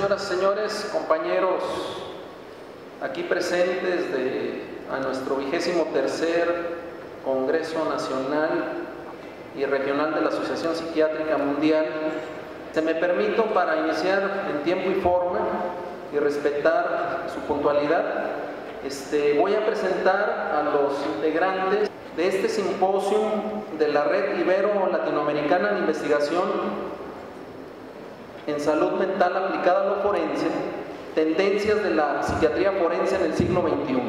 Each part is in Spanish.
señoras y señores, compañeros aquí presentes a nuestro 23º Congreso Nacional y Regional de la Asociación Psiquiátrica Mundial. Se me permito, para iniciar en tiempo y forma y respetar su puntualidad, voy a presentar a los integrantes de este simposio de la Red Ibero-Latinoamericana de Investigación en Salud Mental Aplicada a lo Forense, tendencias de la psiquiatría forense en el siglo XXI.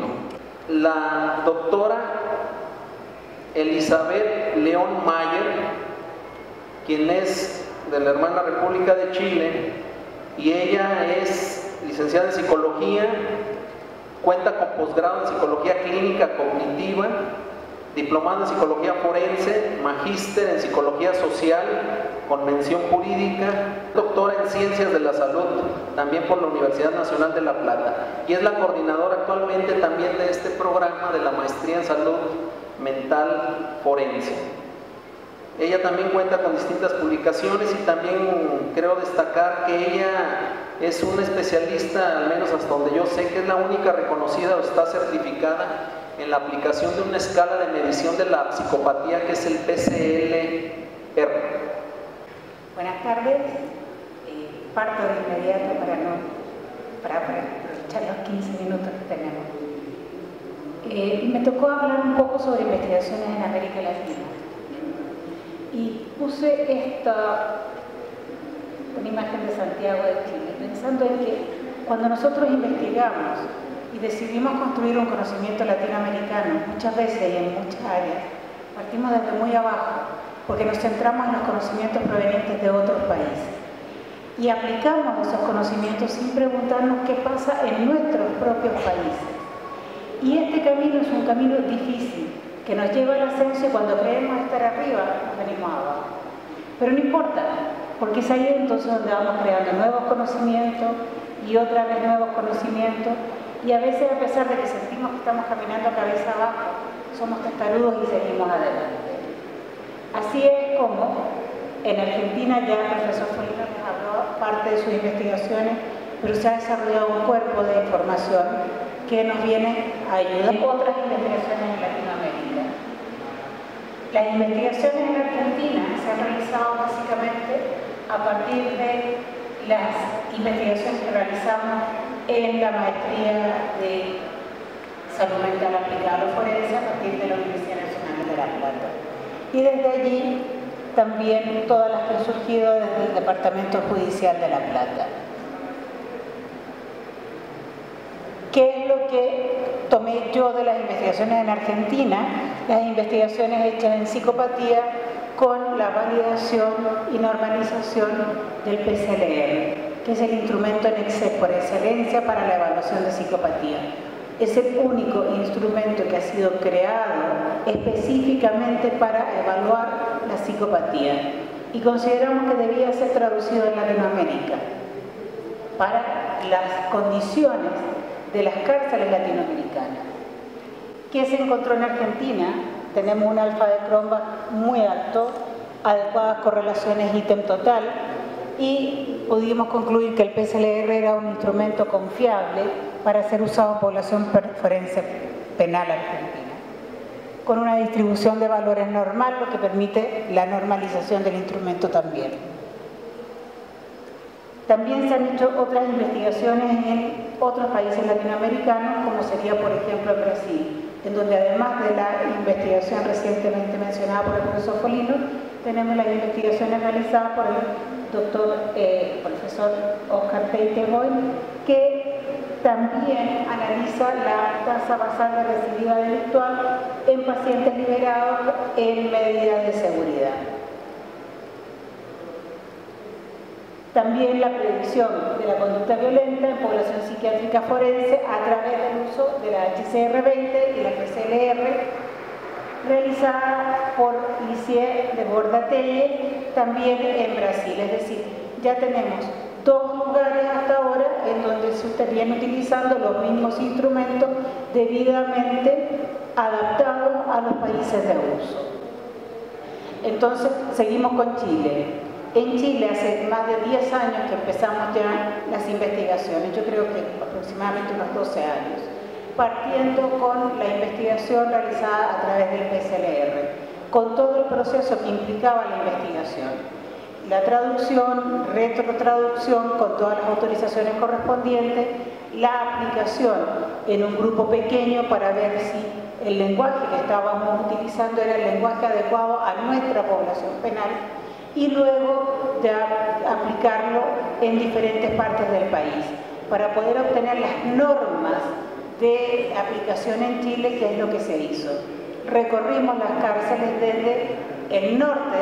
La doctora Elizabeth León Mayer, quien es de la hermana República de Chile, y ella es licenciada en Psicología, cuenta con posgrado en Psicología Clínica Cognitiva, diplomada en Psicología Forense, magíster en Psicología Social con mención jurídica, doctora en Ciencias de la Salud, también por la Universidad Nacional de La Plata, y es la coordinadora actualmente también de este programa de la Maestría en Salud Mental Forense. Ella también cuenta con distintas publicaciones y también creo destacar que ella es una especialista, al menos hasta donde yo sé, que es la única reconocida o está certificada en la aplicación de una escala de medición de la psicopatía, que es el PCLR. Buenas tardes. Parto de inmediato para aprovechar los 15 minutos que tenemos. Me tocó hablar un poco sobre investigaciones en América Latina y puse una imagen de Santiago de Chile, pensando en que cuando nosotros investigamos y decidimos construir un conocimiento latinoamericano, muchas veces y en muchas áreas, partimos desde muy abajo, porque nos centramos en los conocimientos provenientes de otros países y aplicamos esos conocimientos sin preguntarnos qué pasa en nuestros propios países. Y este camino es un camino difícil, que nos lleva al ascenso, y cuando creemos estar arriba, nos venimos abajo. Pero no importa, porque es ahí entonces donde vamos creando nuevos conocimientos y otra vez nuevos conocimientos, y a veces, a pesar de que sentimos que estamos caminando cabeza abajo, somos testarudos y seguimos adelante. Así es como en Argentina ya el profesor Folino nos habló parte de sus investigaciones, pero se ha desarrollado un cuerpo de información que nos viene a ayudar en otras investigaciones en Latinoamérica. Las investigaciones en Argentina se han realizado básicamente a partir de las investigaciones que realizamos en la maestría de Salud Mental Aplicada a lo Forense a partir de la Universidad Nacional de La Plata. Y desde allí también todas las que han surgido desde el Departamento Judicial de La Plata. ¿Qué es lo que tomé yo de las investigaciones en Argentina? Las investigaciones hechas en psicopatía con la validación y normalización del PCLR, que es el instrumento por excelencia para la evaluación de psicopatía. Es el único instrumento que ha sido creado específicamente para evaluar la psicopatía, y consideramos que debía ser traducido en Latinoamérica para las condiciones de las cárceles latinoamericanas. ¿Qué se encontró en Argentina? Tenemos un alfa de Cronbach muy alto, adecuadas correlaciones ítem total, y pudimos concluir que el PCLR era un instrumento confiable para ser usado en población forense penal argentina, con una distribución de valores normal, lo que permite la normalización del instrumento también. También se han hecho otras investigaciones en otros países latinoamericanos, como sería por ejemplo en Brasil, en donde además de la investigación recientemente mencionada por el profesor Folino, tenemos las investigaciones realizadas por el profesor Oscar Peiteboy, que también analiza la tasa basal de recidiva delictual en pacientes liberados en medidas de seguridad. También la predicción de la conducta violenta en población psiquiátrica forense a través del uso de la HCR20 y la PCLR, realizada por Lissier de Bordatelle, también en Brasil. Es decir, ya tenemos dos lugares hasta ahora en donde se estarían utilizando los mismos instrumentos debidamente adaptados a los países de uso. Entonces, seguimos con Chile. En Chile hace más de 10 años que empezamos ya las investigaciones, yo creo que aproximadamente unos 12 años, partiendo con la investigación realizada a través del PCLR, con todo el proceso que implicaba la investigación. La traducción, retrotraducción con todas las autorizaciones correspondientes, la aplicación en un grupo pequeño para ver si el lenguaje que estábamos utilizando era el lenguaje adecuado a nuestra población penal y luego de aplicarlo en diferentes partes del país para poder obtener las normas de aplicación en Chile, que es lo que se hizo. Recorrimos las cárceles desde el norte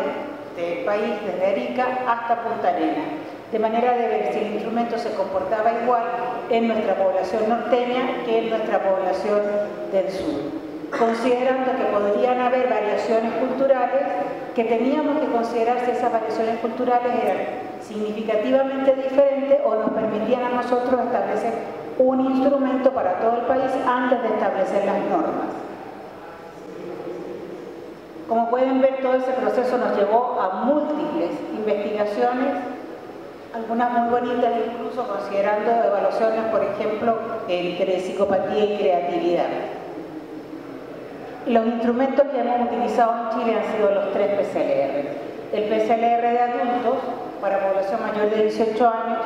del país, desde Arica hasta Punta Arenas, de manera de ver si el instrumento se comportaba igual en nuestra población norteña que en nuestra población del sur, considerando que podrían haber variaciones culturales, que teníamos que considerar si esas variaciones culturales eran significativamente diferentes o nos permitían a nosotros establecer un instrumento para todo el país antes de establecer las normas. Como pueden ver, todo ese proceso nos llevó a múltiples investigaciones, algunas muy bonitas, incluso considerando evaluaciones, por ejemplo, entre psicopatía y creatividad. Los instrumentos que hemos utilizado en Chile han sido los 3 PCLR. El PCLR de adultos, para población mayor de 18 años,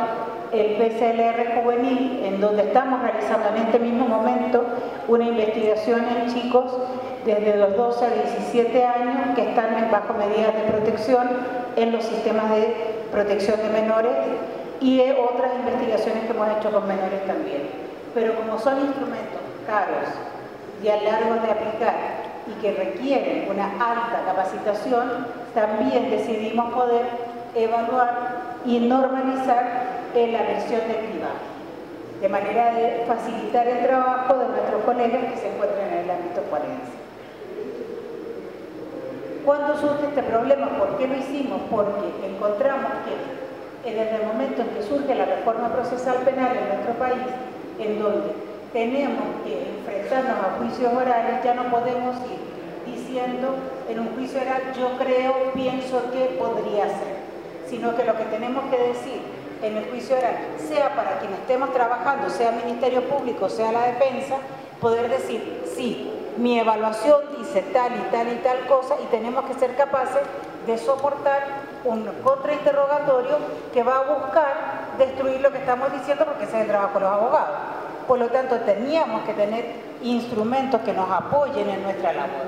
el PCLR juvenil, en donde estamos realizando en este mismo momento una investigación en chicos desde los 12 a 17 años que están bajo medidas de protección en los sistemas de protección de menores y otras investigaciones que hemos hecho con menores también. Pero como son instrumentos caros y largos de aplicar y que requieren una alta capacitación, también decidimos poder evaluar y normalizar la versión de cribaje, de manera de facilitar el trabajo de nuestros colegas que se encuentran en el ámbito forense. ¿Cuándo surge este problema? ¿Por qué lo hicimos? Porque encontramos que desde el momento en que surge la reforma procesal penal en nuestro país, en donde tenemos que enfrentarnos a juicios orales, ya no podemos ir diciendo en un juicio oral yo creo, pienso que podría ser, sino que lo que tenemos que decir en el juicio oral, sea para quien estemos trabajando, sea Ministerio Público, sea la defensa, poder decir sí, mi evaluación dice tal y tal y tal cosa y tenemos que ser capaces de soportar un contrainterrogatorio que va a buscar destruir lo que estamos diciendo porque ese es el trabajo de los abogados. Por lo tanto, teníamos que tener instrumentos que nos apoyen en nuestra labor.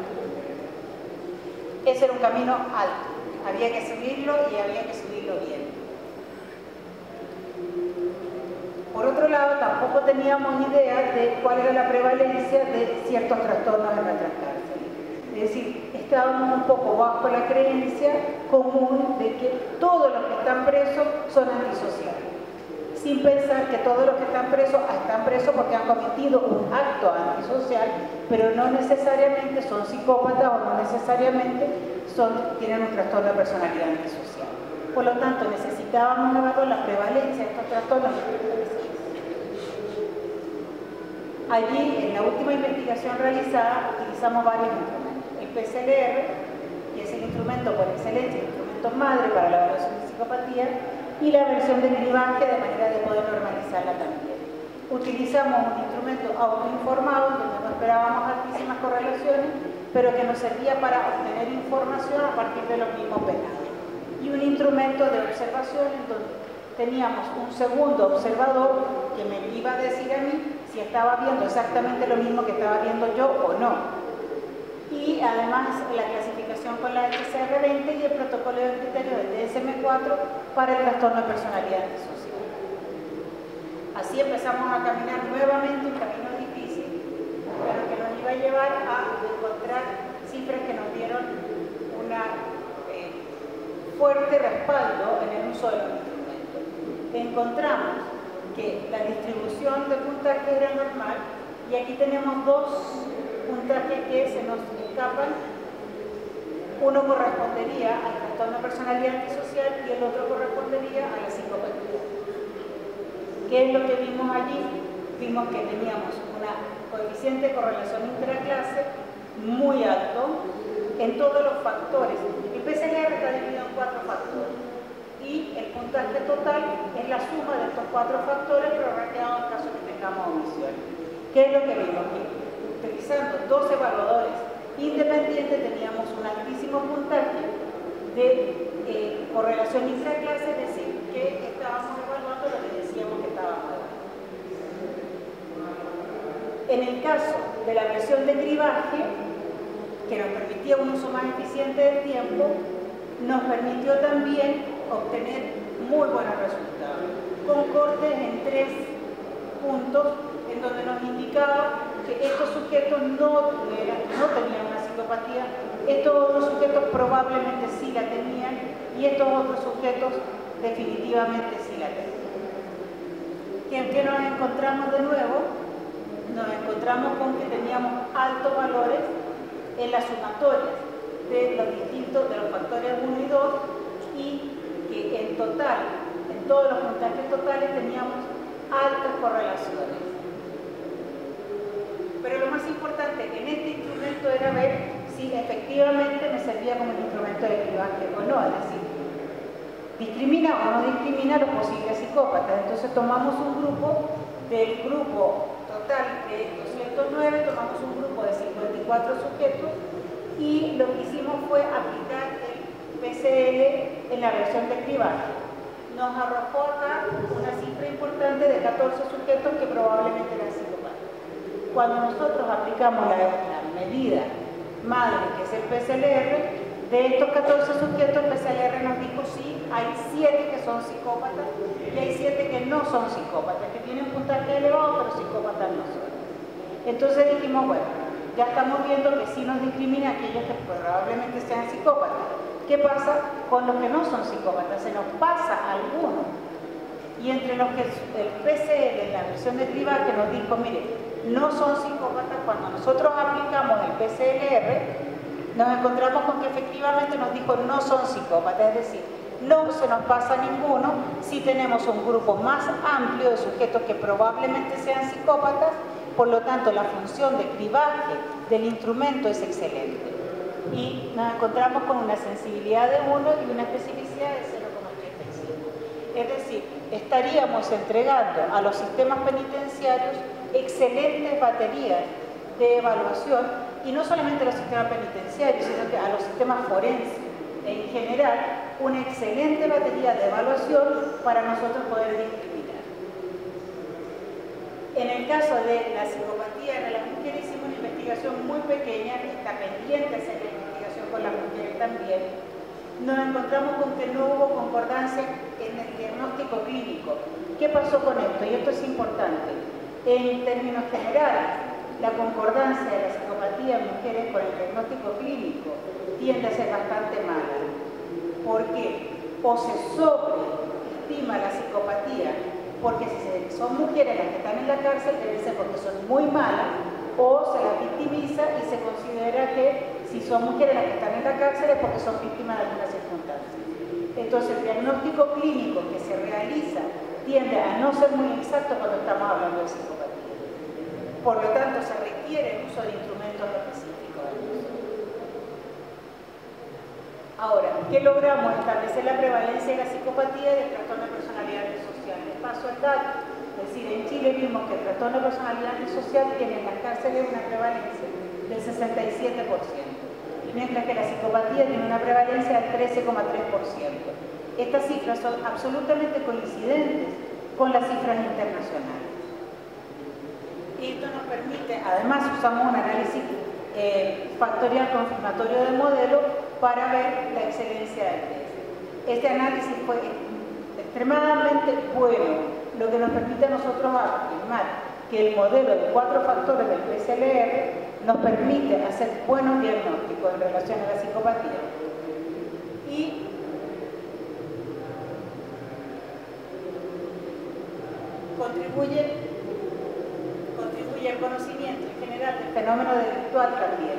Ese era un camino alto, había que subirlo y había que subirlo bien. Por otro lado, tampoco teníamos idea de cuál era la prevalencia de ciertos trastornos en nuestras cárceles. Es decir, estábamos un poco bajo la creencia común de que todos los que están presos son antisociales, sin pensar que todos los que están presos porque han cometido un acto antisocial, pero no necesariamente son psicópatas o no necesariamente tienen un trastorno de personalidad antisocial. Por lo tanto, necesitábamos evaluar la prevalencia de estos trastornos. Allí, en la última investigación realizada, utilizamos varios instrumentos. El PCLR, que es el instrumento por excelencia, el instrumento madre para la evaluación de psicopatía, y la versión de cribaje de manera de poder normalizarla también. Utilizamos un instrumento autoinformado, donde no esperábamos altísimas correlaciones, pero que nos servía para obtener información a partir de los mismos penados. Y un instrumento de observación en donde teníamos un segundo observador que me iba a decir a mí si estaba viendo exactamente lo mismo que estaba viendo yo o no. Y además la clasificación con la HCR20 y el protocolo de criterio del DSM-4 para el trastorno de personalidad antisocial. Así empezamos a caminar nuevamente un camino difícil, pero que nos iba a llevar a encontrar cifras que nos dieron un fuerte respaldo en el uso de los instrumentos. Encontramos que la distribución de puntajes era normal y aquí tenemos dos puntajes que se nos escapan. Uno correspondería al trastorno de personalidad antisocial y el otro correspondería a la psicopatía. ¿Qué es lo que vimos allí? Vimos que teníamos una coeficiente de correlación intraclase muy alto en todos los factores. El PCLR está dividido en 4 factores. Y el puntaje total es la suma de estos 4 factores prorrateados en caso de que tengamos omisiones. ¿Qué es lo que vimos? Que utilizando 2 evaluadores independientes teníamos un altísimo puntaje de correlación intraclase, es decir, que estábamos evaluando lo que decíamos que estábamos evaluando. En el caso de la versión de cribaje, que nos permitía un uso más eficiente del tiempo, nos permitió también obtener muy buenos resultados, con cortes en 3 puntos, en donde nos indicaba que estos sujetos no tenían una psicopatía, estos otros sujetos probablemente sí la tenían, y estos otros sujetos definitivamente sí la tenían. ¿Qué nos encontramos de nuevo? Nos encontramos con que teníamos altos valores en las sumatorias de los factores 1 y 2, y que en total, en todos los puntajes totales, teníamos altas correlaciones. Pero lo más importante en este instrumento era ver si efectivamente me servía como un instrumento de cribaje o no, es decir, discrimina o no discrimina a los posibles psicópatas. Entonces tomamos un grupo, del grupo total de 209, tomamos un grupo de 54 sujetos, y lo que hicimos fue aplicar el PCL en la versión de cribaje. Nos arrojó acá una cifra importante de 14 sujetos que probablemente eran psicópatas. Cuando nosotros aplicamos la medida madre, que es el PCLR, de estos 14 sujetos, el PCLR nos dijo sí, hay 7 que son psicópatas y hay 7 que no son psicópatas, que tienen puntaje elevado, pero psicópatas no son. Entonces dijimos, bueno, ya estamos viendo que sí nos discrimina a aquellos que probablemente sean psicópatas. ¿Qué pasa con los que no son psicópatas? Se nos pasa alguno. Y entre los que el PCL en la versión de cribaje nos dijo, mire, no son psicópatas, cuando nosotros aplicamos el PCLR, nos encontramos con que efectivamente nos dijo no son psicópatas, es decir, no se nos pasa ninguno si tenemos un grupo más amplio de sujetos que probablemente sean psicópatas. Por lo tanto, la función de cribaje del instrumento es excelente. Y nos encontramos con una sensibilidad de 1 y una especificidad de 0,35. Es decir, estaríamos entregando a los sistemas penitenciarios excelentes baterías de evaluación, y no solamente a los sistemas penitenciarios, sino que a los sistemas forenses en general, una excelente batería de evaluación para nosotros poder discriminar. En el caso de la psicopatía en las mujeres hicimos una investigación muy pequeña, que está pendiente de hacer la investigación con las mujeres también. Nos encontramos con que no hubo concordancia en el diagnóstico clínico. ¿Qué pasó con esto? Y esto es importante. En términos generales, la concordancia de la psicopatía en mujeres con el diagnóstico clínico tiende a ser bastante mala. ¿Por qué? O se sobreestima la psicopatía, porque si son mujeres las que están en la cárcel, debe ser porque son muy malas, o se las victimiza y se considera que si son mujeres las que están en la cárcel es porque son víctimas de alguna circunstancia. Entonces el diagnóstico clínico que se realiza tiende a no ser muy exacto cuando estamos hablando de psicopatía. Por lo tanto, se requiere el uso de instrumentos específicos. Ahora, ¿qué logramos? Establecer la prevalencia de la psicopatía y del trastorno de personalidad antisocial. Les paso el dato. Es decir, en Chile vimos que el trastorno de personalidad antisocial tiene en las cárceles una prevalencia del 67%, mientras que la psicopatía tiene una prevalencia del 13,3%. Estas cifras son absolutamente coincidentes con las cifras internacionales. Y esto nos permite, además usamos un análisis factorial confirmatorio del modelo para ver la excelencia del test. Este análisis fue extremadamente bueno, lo que nos permite a nosotros afirmar que el modelo de 4 factores del PCLR nos permite hacer buenos diagnósticos en relación a la psicopatía. Y contribuye al conocimiento en general del fenómeno delictual también,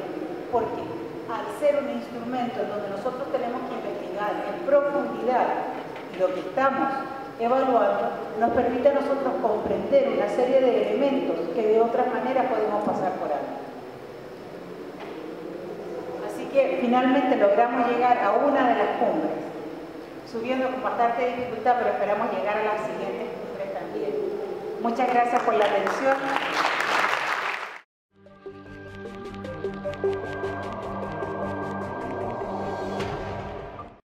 porque al ser un instrumento en donde nosotros tenemos que investigar en profundidad lo que estamos evaluando, nos permite a nosotros comprender una serie de elementos que de otras maneras podemos pasar por alto. Así que finalmente logramos llegar a una de las cumbres. subiendo con bastante dificultad, pero esperamos llegar a las siguientes cumbres también. Muchas gracias por la atención.